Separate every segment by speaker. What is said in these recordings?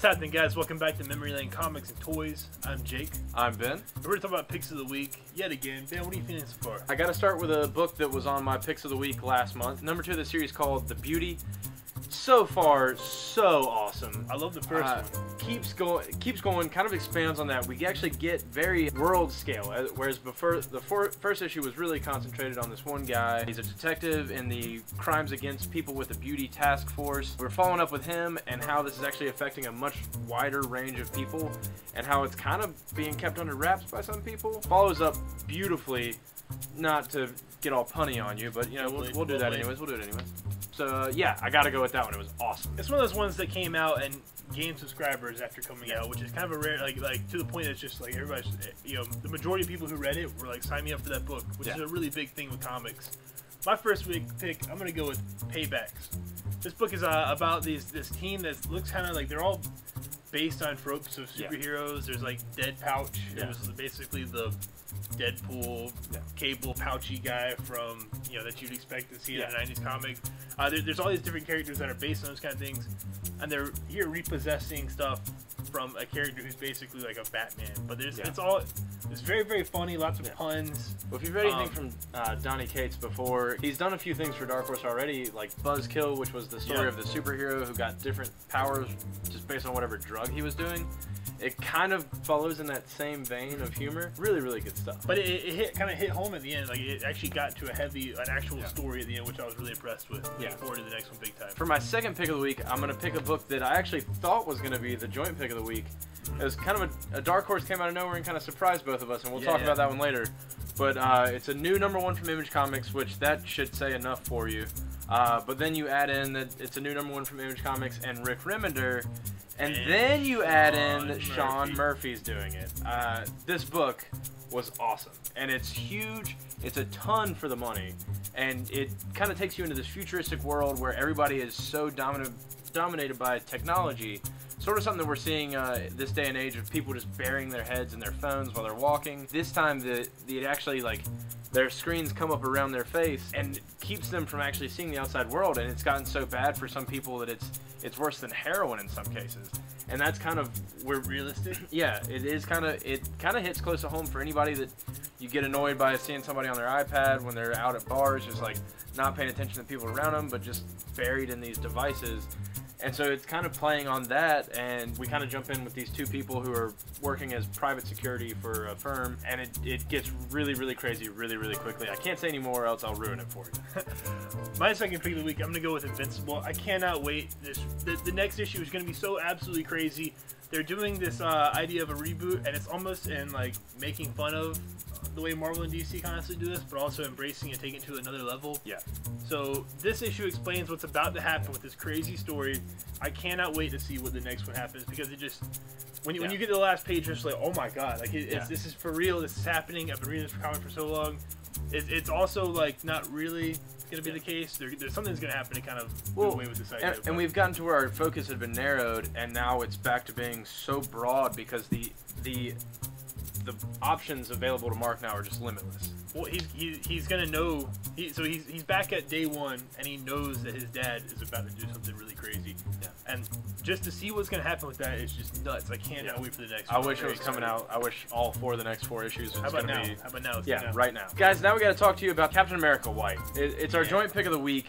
Speaker 1: happening, guys? Welcome back to Memory Lane Comics and Toys. I'm Jake.
Speaker 2: I'm Ben.
Speaker 1: And we're going to talk about picks of the week yet again. Ben, what are you feeling so far?
Speaker 2: I got to start with a book that was on my picks of the week last month. Number 2 of the series called The Beauty. So far, so awesome.
Speaker 1: I love the first one.
Speaker 2: Keeps going, kind of expands on that. We actually get very world scale, whereas before the first issue was really concentrated on this one guy. He's a detective in the Crimes Against People with a Beauty Task Force. We're following up with him and how this is actually affecting a much wider range of people and how it's kind of being kept under wraps by some people. Follows up beautifully, not to get all punny on you, but you know, we'll do that anyways. We'll do it anyways. So yeah, I gotta go with that one. It was awesome.
Speaker 1: It's one of those ones that came out and gained subscribers after coming out, which is kind of a rare, like to the point it's just like everybody's, you know, the majority of people who read it were like, sign me up for that book, which is a really big thing with comics. My first week pick, I'm gonna go with Paybacks. This book is about this team that looks kind of like they're all based on tropes of superheroes. There's like Dead Pouch. It was basically the Deadpool, Cable, pouchy guy from, you know, that you'd expect to see in a 90s comic. There's all these different characters that are based on those kind of things, and they're here repossessing stuff from a character who's basically like a Batman. But it's very, very funny, lots of puns.
Speaker 2: Well, if you've read anything from Donny Cates before, he's done a few things for Dark Horse already, like Buzzkill, which was the story of the superhero who got different powers just based on whatever drug he was doing. It kind of follows in that same vein of humor. Really, really good stuff.
Speaker 1: But it kind of hit home at the end. Like, it actually got to an actual story at the end, which I was really impressed with. Looking forward to the next one big time.
Speaker 2: For my second pick of the week, I'm going to pick a book that I actually thought was going to be the joint pick of the week. It was kind of a Dark Horse came out of nowhere and kind of surprised both of us, and we'll talk about that one later. But it's a new #1 from Image Comics, which that should say enough for you. But then you add in that it's a new #1 from Image Comics and Rick Remender. And then you add in that Sean Murphy's doing it. This book was awesome. And it's huge. It's a ton for the money. And it kind of takes you into this futuristic world where everybody is so dominated by technology. Sort of something that we're seeing this day and age of people just burying their heads in their phones while they're walking. This time, it actually, like, their screens come up around their face and keeps them from actually seeing the outside world. And it's gotten so bad for some people that it's worse than heroin in some cases. And that's kind of
Speaker 1: where realistic.
Speaker 2: Yeah, it kind of hits close to home for anybody that you get annoyed by seeing somebody on their iPad when they're out at bars, just like not paying attention to people around them, but just buried in these devices. And so it's kind of playing on that, and we kind of jump in with these two people who are working as private security for a firm, and it gets really, really crazy really, really quickly. I can't say any more, else I'll ruin it for you.
Speaker 1: My second pick of the week, I'm going to go with Invincible. I cannot wait. The next issue is going to be so absolutely crazy. They're doing this idea of a reboot, and it's almost in like making fun of the way Marvel and DC constantly do this, but also embracing and taking it to another level.
Speaker 2: Yeah.
Speaker 1: So this issue explains what's about to happen with this crazy story. I cannot wait to see what the next one happens, because it just, when you get to the last page, you're just like, oh my god, like this is for real. This is happening. I've been reading this comic for so long. It's also like not really going to be the case. There's something's going to happen to kind of do away with this idea.
Speaker 2: And we've gotten to where our focus had been narrowed, and now it's back to being so broad because the options available to Mark now are just limitless.
Speaker 1: Well, he's gonna know. So he's back at day one, and he knows that his dad is about to do something really crazy. Yeah. And just to see what's gonna happen with that is just nuts. I cannot wait for the next.
Speaker 2: I wish it was coming out. I wish all 4 of the next 4 issues.
Speaker 1: How about now? How about now?
Speaker 2: Yeah, right now. Guys, now we got to talk to you about Captain America White. It's our joint pick of the week.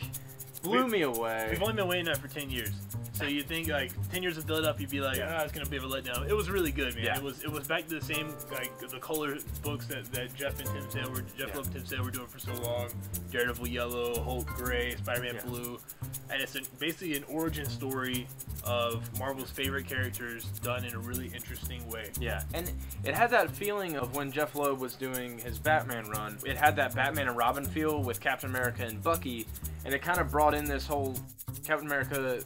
Speaker 2: Blew me away.
Speaker 1: We've only been waiting that for 10 years. So you'd think like 10 years of build up, you'd be like, it's gonna be a letdown. It was really good, man. It was back to the same like the color books that Jeff and Tim Sale Love and Tim Sale were doing for so long. Daredevil yellow, Hulk gray, Spider-Man blue, and it's basically an origin story of Marvel's favorite characters done in a really interesting way.
Speaker 2: Yeah, and it had that feeling of when Jeff Loeb was doing his Batman run. It had that Batman and Robin feel with Captain America and Bucky, and it kind of brought in this whole Captain America,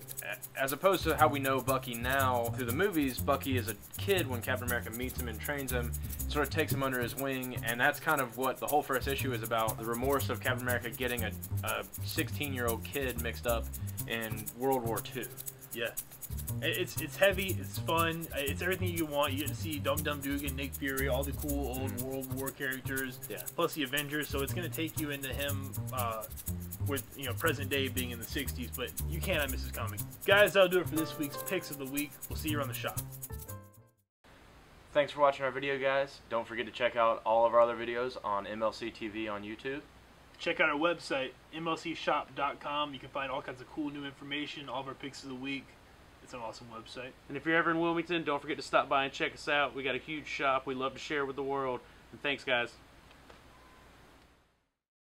Speaker 2: as opposed to how we know Bucky now through the movies. Bucky is a kid when Captain America meets him and trains him, sort of takes him under his wing, and that's kind of what the whole first issue is about, the remorse of Captain America getting a 16-year-old kid mixed up in World War II.
Speaker 1: Yeah. It's heavy, it's fun, it's everything you want. You get to see Dum Dum Dugan, Nick Fury, all the cool old World War characters, plus the Avengers, so it's going to take you into him with present day being in the 60s, but you cannot miss this comic. Guys, that'll do it for this week's picks of the week. We'll see you around the shop.
Speaker 2: Thanks for watching our video, guys. Don't forget to check out all of our other videos on MLC TV on YouTube.
Speaker 1: Check out our website, mlcshop.com. You can find all kinds of cool new information, all of our picks of the week. It's an awesome website.
Speaker 3: And if you're ever in Wilmington, don't forget to stop by and check us out. We got a huge shop we love to share with the world. And thanks, guys.